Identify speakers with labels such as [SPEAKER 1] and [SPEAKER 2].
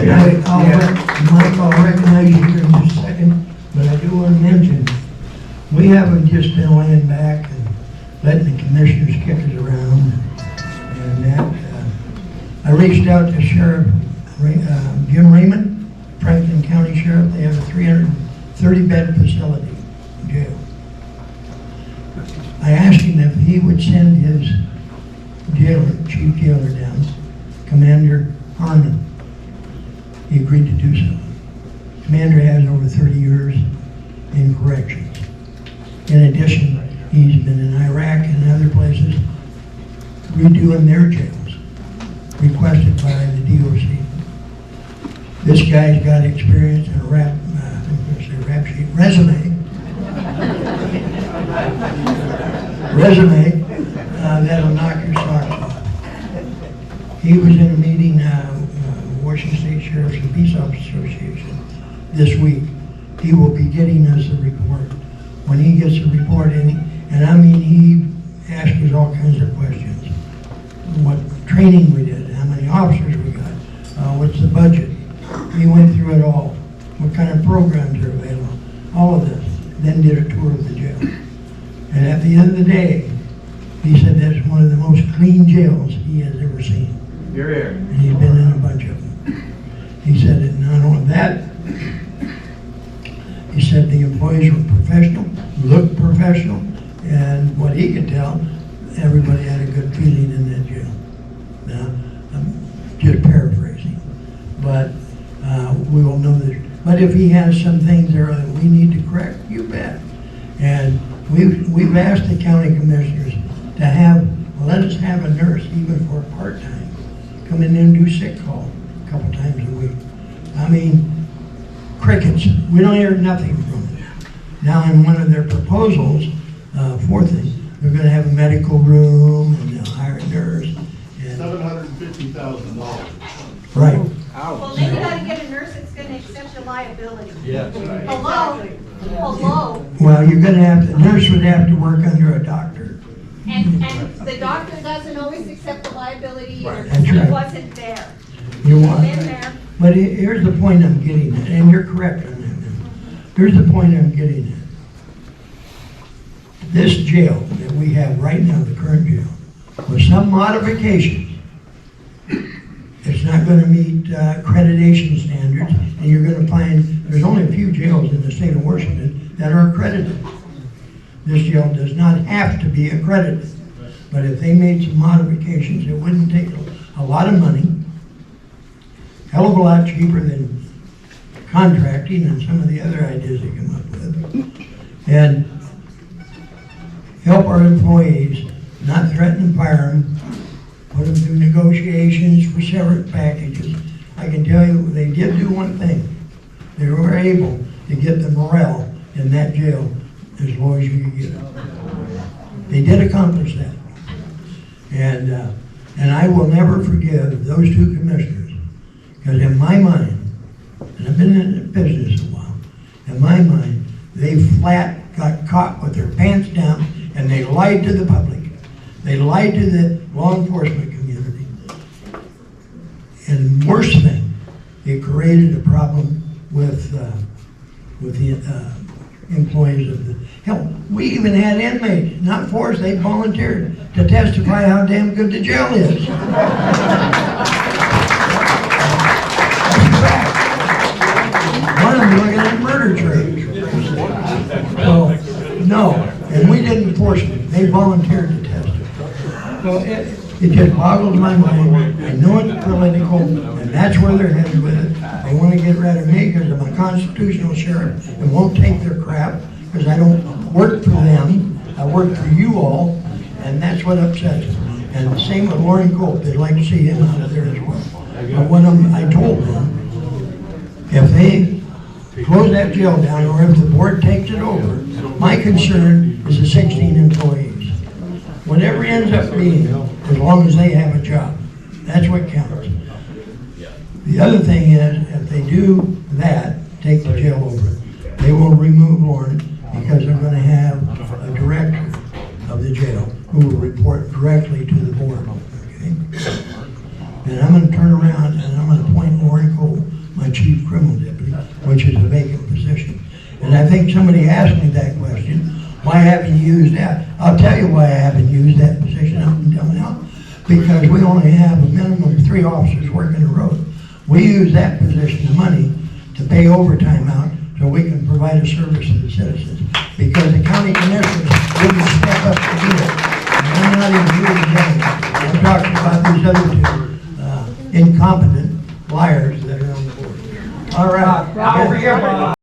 [SPEAKER 1] Mike, I'll recognize you here in just a second, but I do want to mention, we haven't just been laying back and letting the commissioners kick us around and that. I reached out to Sheriff Jim Raymond, Franklin County Sheriff. They have a 330-bed facility, jail. I asked him if he would send his jailer, chief jailer down, Commander Harmon. He agreed to do so. Commander has over 30 years in corrections. In addition, he's been in Iraq and other places redoing their jails, requested by the DOC. This guy's got experience and a resume that'll knock your socks off. He was in a meeting, Washington State Sheriffs and Peace Officers Association this week. He will be getting us a report. When he gets a report in, and I mean, he asks us all kinds of questions. What training we did, how many officers we got, what's the budget. He went through it all. What kind of programs are available, all of this. Then did a tour of the jail. And at the end of the day, he said that's one of the most clean jails he has ever seen.
[SPEAKER 2] You're here.
[SPEAKER 1] And he's been in a bunch of them. He said that not only that, he said the employees were professional, looked professional, and what he could tell, everybody had a good feeling in that jail. Now, I'm just paraphrasing, but we will know that. But if he has some things there that we need to correct, you bet. And we've asked the county commissioners to let us have a nurse, even for part-time, come in and do sick call a couple times a week. I mean, crickets. We don't hear nothing from them. Now, in one of their proposals, fourth thing, they're going to have a medical room and they'll hire a nurse. And
[SPEAKER 3] $750,000.
[SPEAKER 1] right.
[SPEAKER 4] Well, then you gotta get a nurse that's gonna accept your liability.
[SPEAKER 2] Yeah, that's right.
[SPEAKER 4] Hello? Hello?
[SPEAKER 1] Well, you're going to have the nurse would have to work under a doctor.
[SPEAKER 4] And the doctor doesn't always accept the liability either,
[SPEAKER 1] That's
[SPEAKER 4] because he
[SPEAKER 1] right.
[SPEAKER 4] wasn't there.
[SPEAKER 1] You
[SPEAKER 4] He's
[SPEAKER 1] want.
[SPEAKER 4] been there.
[SPEAKER 1] But here's the point I'm getting at, and you're correct on that. Here's the point I'm getting at. This jail that we have right now, the current jail, with some modifications, it's not going to meet accreditation standards, and you're going to find there's only a few jails in the state of Washington that are accredited. This jail does not have to be accredited, but if they made some modifications, it wouldn't take a lot of money, hell of a lot cheaper than contracting and some of the other ideas they come up with, and help our employees, not threaten and fire them, put them through negotiations for severance packages. I can tell you, they did do one thing. They were able to get the morale in that jail as low as you could get it. They did accomplish that. And I will never forgive those two commissioners, because in my mind, and I've been in the business a while, in my mind, they flat got caught with their pants down and they lied to the public. They lied to the law enforcement community. And worst thing, it created a problem with the employees of the, hell, we even had inmates, not forced, they volunteered to testify how damn good the jail is. One of them looking at murder charges. So, no, and we didn't force them, they volunteered to testify. So it just boggles my mind. I know it's political, and that's where they're headed with it. They want to get rid of me because I'm a constitutional sheriff and won't take their crap because I don't work for them. I work for you all, and that's what upsets them. And the same with Lauren Colt. They'd like to see him out of there as well. But when I told them, if they close that jail down or if the board takes it over, my concern is the 16 employees. Whatever ends up being, as long as they have a job, that's what counts. The other thing is, if they do that, take the jail over, they will remove Lauren because they're going to have a director of the jail who will report directly to the board. Okay? And I'm going to turn around and I'm going to appoint Lauren Cole think somebody asked me that question. Why haven't you used that? I'll tell you why I haven't used that position up until now. Because we only have a minimum of 3 officers working the road. We use that position money to pay overtime out so we can provide a service to the citizens. Because the county commissioners wouldn't step up to do it. And I'm not even here today. I'm talking about these other 2 incompetent liars that are on the board. All right.
[SPEAKER 2] Over here, Bob.